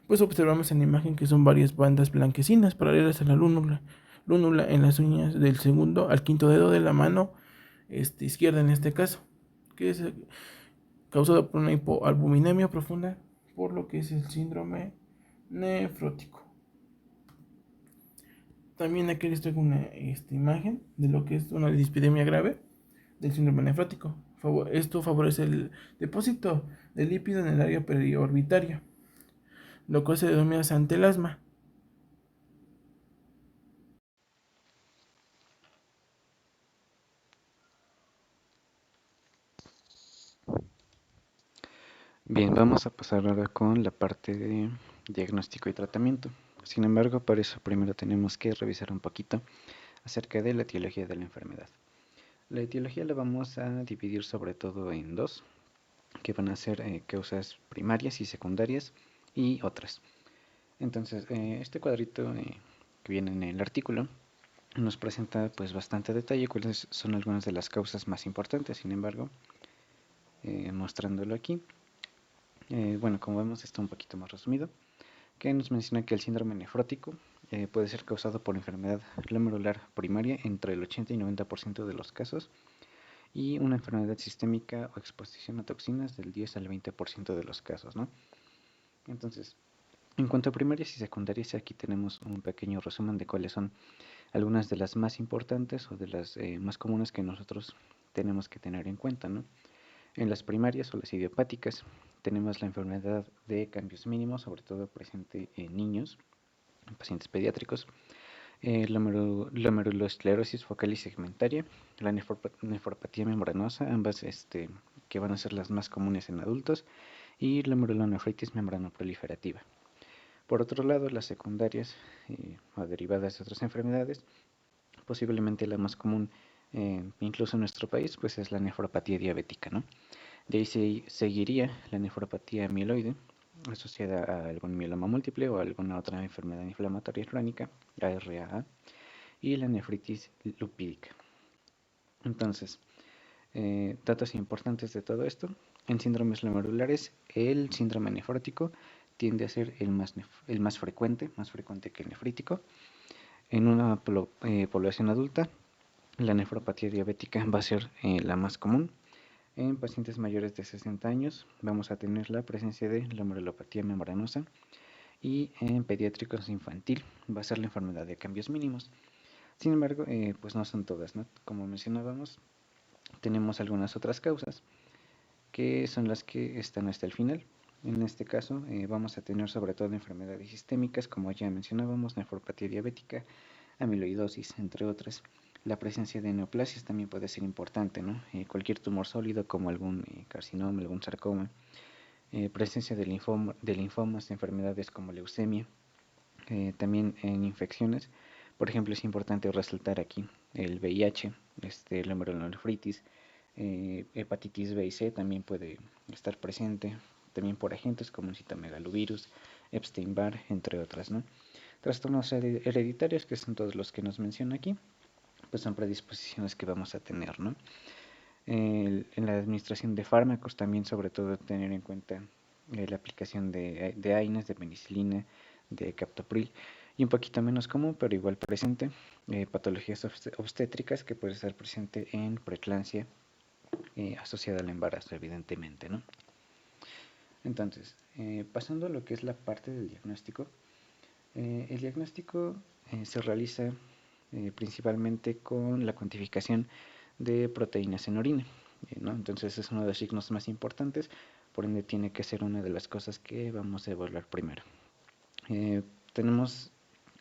pues observamos en la imagen que son varias bandas blanquecinas paralelas a la lúnula en las uñas del segundo al quinto dedo de la mano izquierda en este caso, que es causada por una hipoalbuminemia profunda, por lo que es el síndrome nefrótico. También aquí les traigo una imagen de lo que es una dislipidemia grave del síndrome nefrótico. Esto favorece el depósito de lípido en el área periorbitaria, lo cual se denomina santelasma. Bien, vamos a pasar ahora con la parte de diagnóstico y tratamiento. Sin embargo, para eso primero tenemos que revisar un poquito acerca de la etiología de la enfermedad. La etiología la vamos a dividir sobre todo en dos, que van a ser causas primarias y secundarias y otras. Entonces, este cuadrito que viene en el artículo nos presenta pues bastante detalle cuáles son algunas de las causas más importantes. Sin embargo, mostrándolo aquí, bueno, como vemos está un poquito más resumido, que nos menciona que el síndrome nefrótico puede ser causado por enfermedad glomerular primaria entre el 80 y 90% de los casos, y una enfermedad sistémica o exposición a toxinas del 10 al 20% de los casos, ¿no? Entonces, en cuanto a primarias y secundarias, aquí tenemos un pequeño resumen de cuáles son algunas de las más importantes o de las más comunes que nosotros tenemos que tener en cuenta, ¿no? En las primarias o las idiopáticas tenemos la enfermedad de cambios mínimos, sobre todo presente en niños, en pacientes pediátricos, la glomerulosclerosis focal y segmentaria, la nefropatía membranosa, ambas que van a ser las más comunes en adultos, y la glomerulonefritis membranoproliferativa. Por otro lado, las secundarias o derivadas de otras enfermedades, posiblemente la más común incluso en nuestro país, pues es la nefropatía diabética, ¿no? De ahí seguiría la nefropatía amiloide, asociada a algún mieloma múltiple o alguna otra enfermedad inflamatoria crónica, ARAA, y la nefritis lipídica. Entonces, datos importantes de todo esto: en síndromes glomerulares, el síndrome nefrótico tiende a ser el más frecuente que el nefrítico. En una población adulta, la nefropatía diabética va a ser la más común. En pacientes mayores de 60 años vamos a tener la presencia de glomerulopatía membranosa, y en pediátricos infantil va a ser la enfermedad de cambios mínimos. Sin embargo, pues no son todas, ¿no? Como mencionábamos, tenemos algunas otras causas que son las que están hasta el final. En este caso vamos a tener sobre todo enfermedades sistémicas, como ya mencionábamos, nefropatía diabética, amiloidosis, entre otras. La presencia de neoplasias también puede ser importante, ¿no? Cualquier tumor sólido como algún carcinoma, algún sarcoma, presencia de linfomas, enfermedades como leucemia, también en infecciones. Por ejemplo, es importante resaltar aquí el VIH, la glomerulonefritis, hepatitis B y C también puede estar presente, también por agentes como el citomegalovirus, Epstein-Barr, entre otras, ¿no? Trastornos hereditarios, que son todos los que nos menciona aquí, pues son predisposiciones que vamos a tener, ¿no? En la administración de fármacos también, sobre todo tener en cuenta la aplicación de AINES, de penicilina, de captopril, y un poquito menos común, pero igual presente, patologías obstétricas, que puede estar presente en preeclampsia asociada al embarazo, evidentemente, ¿no? Entonces, pasando a lo que es la parte del diagnóstico, el diagnóstico se realiza principalmente con la cuantificación de proteínas en orina, ¿no? Entonces es uno de los signos más importantes, por ende tiene que ser una de las cosas que vamos a evaluar primero. Tenemos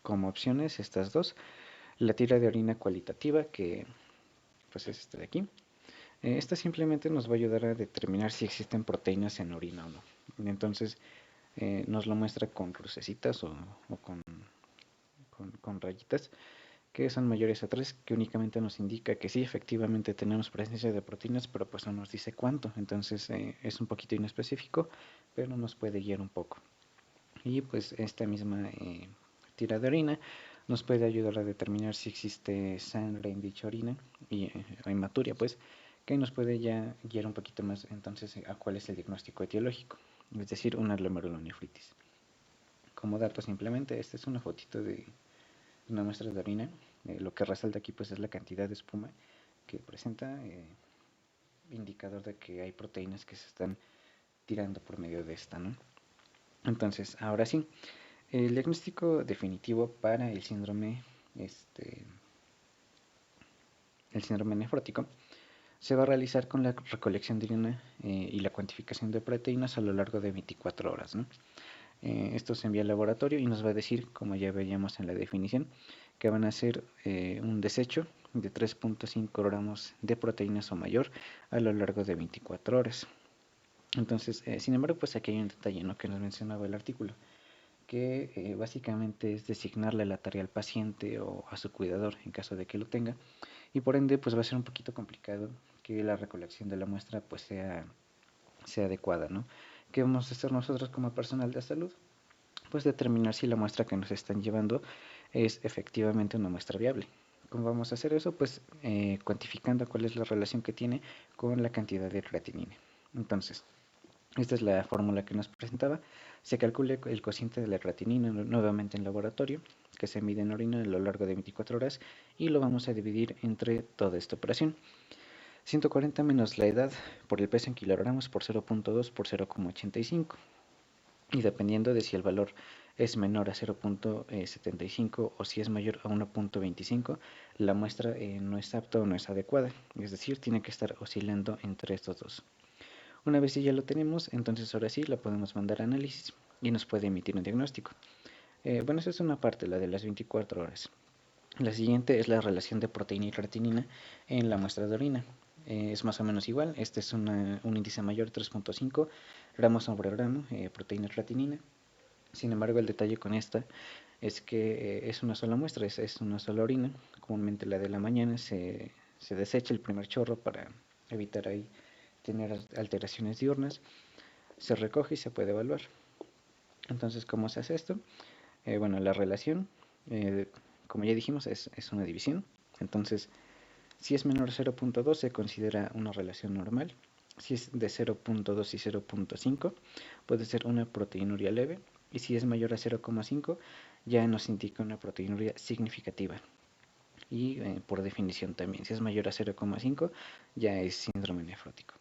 como opciones estas dos: la tira de orina cualitativa, que pues es esta de aquí. Esta simplemente nos va a ayudar a determinar si existen proteínas en orina o no. Entonces nos lo muestra con crucecitas o con rayitas que son mayores a 3, que únicamente nos indica que sí, efectivamente tenemos presencia de proteínas, pero pues no nos dice cuánto. Entonces es un poquito inespecífico, pero nos puede guiar un poco. Y pues esta misma tira de orina nos puede ayudar a determinar si existe sangre en dicha orina, y hematuria, pues, que nos puede ya guiar un poquito más entonces a cuál es el diagnóstico etiológico, es decir, una glomerulonefritis. Como dato simplemente, esta es una fotito de una muestra de orina. Lo que resalta aquí pues es la cantidad de espuma que presenta, indicador de que hay proteínas que se están tirando por medio de esta, ¿no? Entonces, ahora sí, el diagnóstico definitivo para el síndrome nefrótico se va a realizar con la recolección de orina y la cuantificación de proteínas a lo largo de 24 horas, ¿no? Esto se envía al laboratorio y nos va a decir, como ya veíamos en la definición, que van a ser un desecho de 3.5 gramos de proteínas o mayor a lo largo de 24 horas. Entonces, sin embargo, pues aquí hay un detalle, ¿no?, que nos mencionaba el artículo, que básicamente es designarle la tarea al paciente o a su cuidador en caso de que lo tenga, y por ende pues va a ser un poquito complicado que la recolección de la muestra pues sea adecuada, ¿no? ¿Qué vamos a hacer nosotros como personal de salud? Pues determinar si la muestra que nos están llevando es efectivamente una muestra viable. ¿Cómo vamos a hacer eso? Pues cuantificando cuál es la relación que tiene con la cantidad de creatinina. Entonces, esta es la fórmula que nos presentaba. Se calcula el cociente de la creatinina nuevamente en laboratorio, que se mide en orina a lo largo de 24 horas, y lo vamos a dividir entre toda esta operación. 140 menos la edad por el peso en kilogramos por 0.2 por 0,85. Y dependiendo de si el valor es menor a 0.75 o si es mayor a 1.25, la muestra no es apta o no es adecuada. Es decir, tiene que estar oscilando entre estos dos. Una vez que ya lo tenemos, entonces ahora sí la podemos mandar a análisis y nos puede emitir un diagnóstico. Bueno, esa es una parte, la de las 24 horas. La siguiente es la relación de proteína y creatinina en la muestra de orina. Es más o menos igual. Este es un índice mayor, 3.5 gramos sobre gramo, proteína y creatinina. Sin embargo, el detalle con esta es que es una sola muestra, es una sola orina. Comúnmente la de la mañana se desecha el primer chorro para evitar ahí tener alteraciones diurnas. Se recoge y se puede evaluar. Entonces, ¿cómo se hace esto? Bueno, la relación, como ya dijimos, es una división. Entonces, si es menor a 0.2 se considera una relación normal. Si es de 0.2 y 0.5 puede ser una proteinuria leve. Y si es mayor a 0,5 ya nos indica una proteinuria significativa. Y por definición también, si es mayor a 0,5 ya es síndrome nefrótico.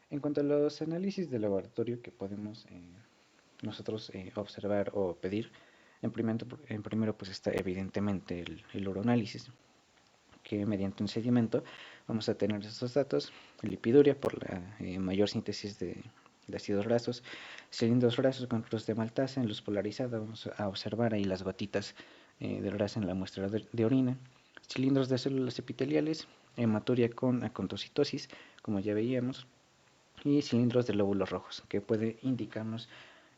En cuanto a los análisis de laboratorio que podemos nosotros observar o pedir, en primero pues está evidentemente el uroanálisis, que mediante un sedimento vamos a tener estos datos: lipiduria por la mayor síntesis de ácidos grasos, cilindros grasos con cruz de maltasa en luz polarizada, vamos a observar ahí las gotitas de grasa en la muestra de orina, cilindros de células epiteliales, hematuria con acontocitosis, como ya veíamos, y cilindros de lóbulos rojos, que puede indicarnos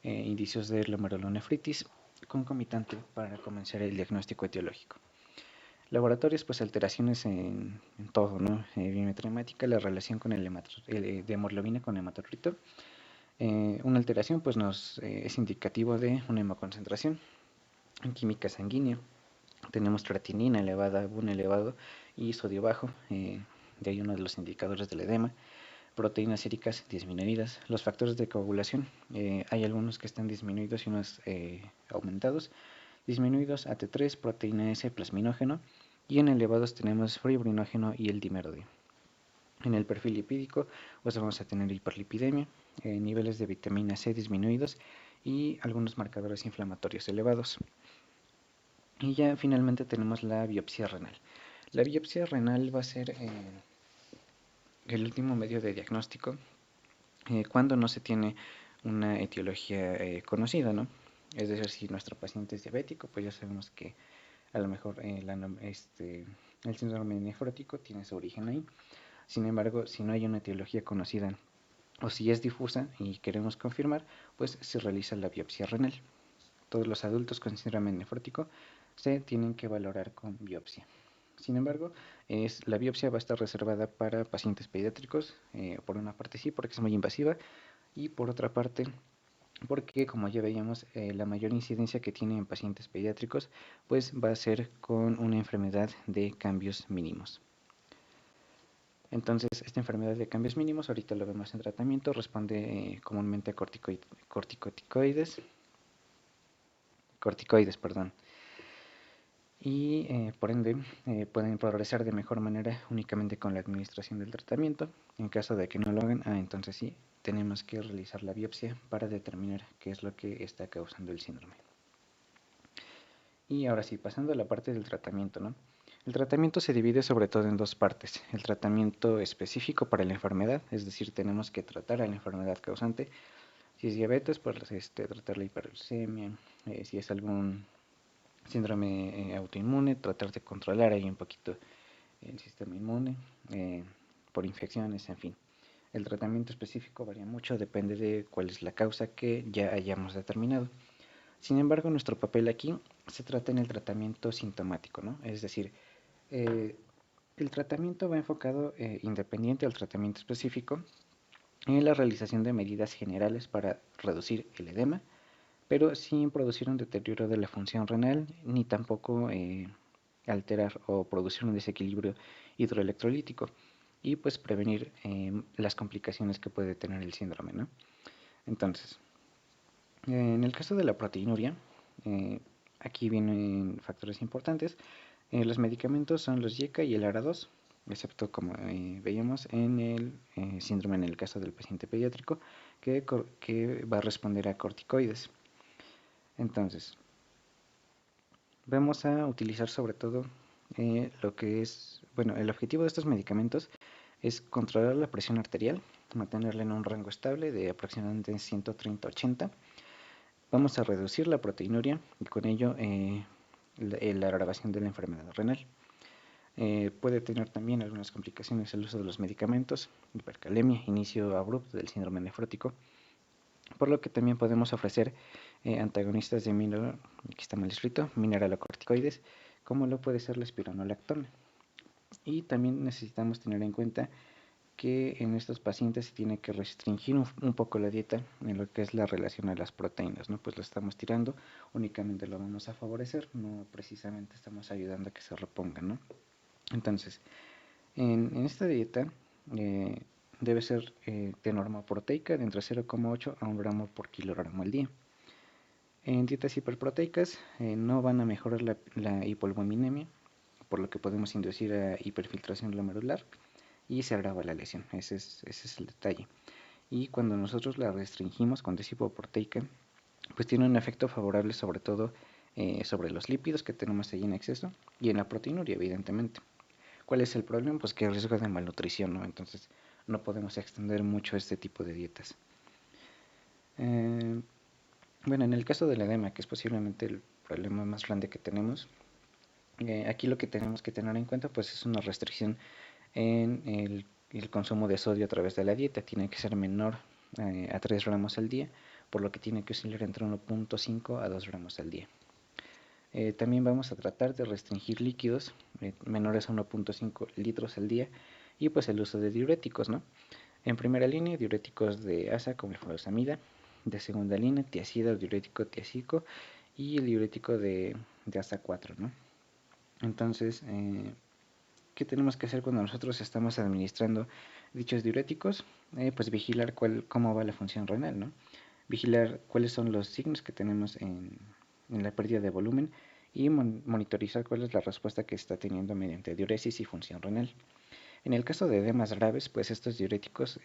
indicios de glomerulonefritis concomitante para comenzar el diagnóstico etiológico. Laboratorios, pues alteraciones en todo, ¿no? Biometría hemática, la relación con de hemoglobina con hematocrito. Una alteración pues es indicativo de una hemoconcentración. En química sanguínea tenemos creatinina elevada, BUN elevado y sodio bajo, de ahí uno de los indicadores del edema. Proteínas séricas disminuidas. Los factores de coagulación, hay algunos que están disminuidos y unos aumentados. Disminuidos AT3, proteína S, plasminógeno, y en elevados tenemos fibrinógeno y el dímero D. En el perfil lipídico pues vamos a tener hiperlipidemia, niveles de vitamina C disminuidos y algunos marcadores inflamatorios elevados. Y ya finalmente tenemos la biopsia renal. La biopsia renal va a ser el último medio de diagnóstico cuando no se tiene una etiología conocida, ¿no? Es decir, si nuestro paciente es diabético, pues ya sabemos que a lo mejor el síndrome nefrótico tiene su origen ahí. Sin embargo, si no hay una etiología conocida o si es difusa y queremos confirmar, pues se realiza la biopsia renal. Todos los adultos con síndrome nefrótico se tienen que valorar con biopsia. Sin embargo, la biopsia va a estar reservada para pacientes pediátricos, por una parte sí, porque es muy invasiva, y por otra parte porque, como ya veíamos, la mayor incidencia que tiene en pacientes pediátricos pues va a ser con una enfermedad de cambios mínimos. Entonces, esta enfermedad de cambios mínimos, ahorita lo vemos en tratamiento, responde comúnmente a corticoides, perdón. Y por ende pueden progresar de mejor manera únicamente con la administración del tratamiento. En caso de que no lo hagan, entonces sí, tenemos que realizar la biopsia para determinar qué es lo que está causando el síndrome. Y ahora sí, pasando a la parte del tratamiento, ¿no? El tratamiento se divide sobre todo en dos partes. El tratamiento específico para la enfermedad, es decir, tenemos que tratar a la enfermedad causante. Si es diabetes, pues tratar la hiperglucemia. Si es algún síndrome autoinmune, tratar de controlar ahí un poquito el sistema inmune por infecciones, en fin. El tratamiento específico varía mucho, depende de cuál es la causa que ya hayamos determinado. Sin embargo, nuestro papel aquí se trata en el tratamiento sintomático, ¿no? Es decir, el tratamiento va enfocado independiente al tratamiento específico en la realización de medidas generales para reducir el edema, pero sin producir un deterioro de la función renal, ni tampoco alterar o producir un desequilibrio hidroelectrolítico y pues prevenir las complicaciones que puede tener el síndrome, ¿no? Entonces, en el caso de la proteinuria, aquí vienen factores importantes. Los medicamentos son los YECA y el ARA2, excepto como veíamos en el síndrome en el caso del paciente pediátrico, que va a responder a corticoides. Entonces, vamos a utilizar sobre todo lo que es, bueno, el objetivo de estos medicamentos es controlar la presión arterial, mantenerla en un rango estable de aproximadamente 130-80. Vamos a reducir la proteinuria y con ello la agravación de la enfermedad renal. Puede tener también algunas complicaciones el uso de los medicamentos, hipercalemia, inicio abrupto del síndrome nefrótico, por lo que también podemos ofrecer antagonistas de aquí está mal escrito, mineralocorticoides, como lo puede ser la espironolactona. Y también necesitamos tener en cuenta que en estos pacientes se tiene que restringir un poco la dieta en lo que es la relación a las proteínas, ¿no? Pues lo estamos tirando, únicamente lo vamos a favorecer, no precisamente estamos ayudando a que se repongan, ¿no? Entonces, en esta dieta debe ser de norma proteica de entre 0,8 a 1 gramo por kilogramo al día. En dietas hiperproteicas no van a mejorar la hipoalbuminemia, por lo que podemos inducir a hiperfiltración glomerular y se agrava la lesión. Ese es el detalle. Y cuando nosotros la restringimos con dieta hipoproteica, pues tiene un efecto favorable sobre todo sobre los lípidos que tenemos ahí en exceso y en la proteinuria, evidentemente. ¿Cuál es el problema? Pues que hay riesgo de malnutrición, ¿no? Entonces no podemos extender mucho este tipo de dietas. Bueno, en el caso del edema, que es posiblemente el problema más grande que tenemos, aquí lo que tenemos que tener en cuenta pues es una restricción en el consumo de sodio a través de la dieta. Tiene que ser menor a 3 gramos al día, por lo que tiene que oscilar entre 1.5 a 2 gramos al día. También vamos a tratar de restringir líquidos menores a 1.5 litros al día y pues el uso de diuréticos, ¿no? En primera línea, diuréticos de asa como el furosemida. De segunda línea, tiazida o diurético tiazico y el diurético de asa 4, ¿no? Entonces, ¿qué tenemos que hacer cuando nosotros estamos administrando dichos diuréticos? Pues vigilar cómo va la función renal, ¿no? Vigilar cuáles son los signos que tenemos en la pérdida de volumen y monitorizar cuál es la respuesta que está teniendo mediante diuresis y función renal. En el caso de edemas graves, pues estos diuréticos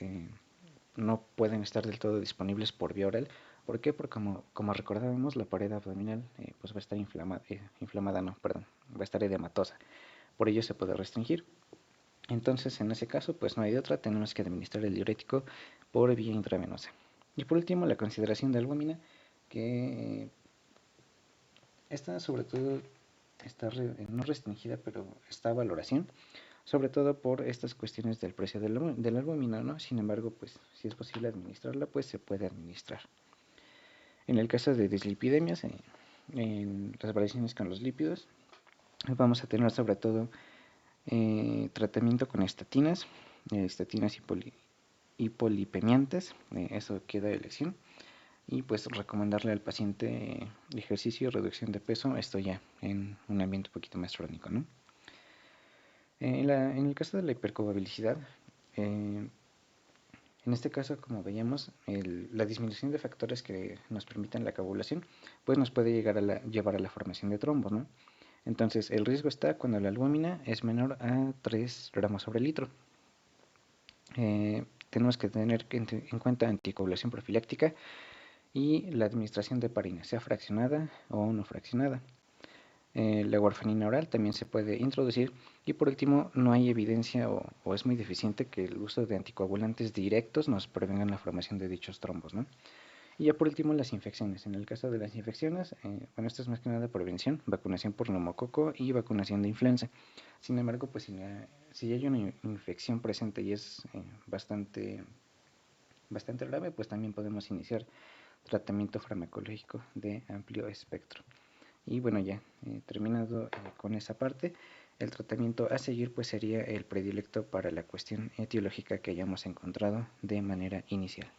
no pueden estar del todo disponibles por vía oral. ¿Por qué? Porque como recordábamos, la pared abdominal pues va a estar va a estar edematosa. Por ello se puede restringir. Entonces, en ese caso, pues no hay de otra, tenemos que administrar el diurético por vía intravenosa. Y por último, la consideración de albúmina, que esta sobre todo está no restringida, pero está a valoración, sobre todo por estas cuestiones del precio de la albúmina, ¿no? Sin embargo, pues si es posible administrarla, pues se puede administrar. En el caso de dislipidemias, en las variaciones con los lípidos, vamos a tener sobre todo tratamiento con estatinas hipolipemiantes, eso queda de elección. Y pues recomendarle al paciente ejercicio y reducción de peso, esto ya en un ambiente un poquito más crónico, ¿no? En el caso de la hipercoagulabilidad, en este caso, como veíamos, la disminución de factores que nos permiten la coagulación, pues nos puede llevar a la formación de trombos, ¿no? Entonces, el riesgo está cuando la albúmina es menor a 3 gramos sobre litro. Tenemos que tener en cuenta anticoagulación profiláctica y la administración de heparina, sea fraccionada o no fraccionada. La warfarina oral también se puede introducir y por último no hay evidencia o es muy deficiente que el uso de anticoagulantes directos nos prevengan la formación de dichos trombos, ¿no? Y ya por último las infecciones. En el caso de las infecciones, bueno, esto es más que nada prevención, vacunación por neumococo y vacunación de influenza. Sin embargo, pues si hay una infección presente y es bastante grave, pues también podemos iniciar tratamiento farmacológico de amplio espectro. Y bueno, ya terminado con esa parte, el tratamiento a seguir pues sería el predilecto para la cuestión etiológica que hayamos encontrado de manera inicial.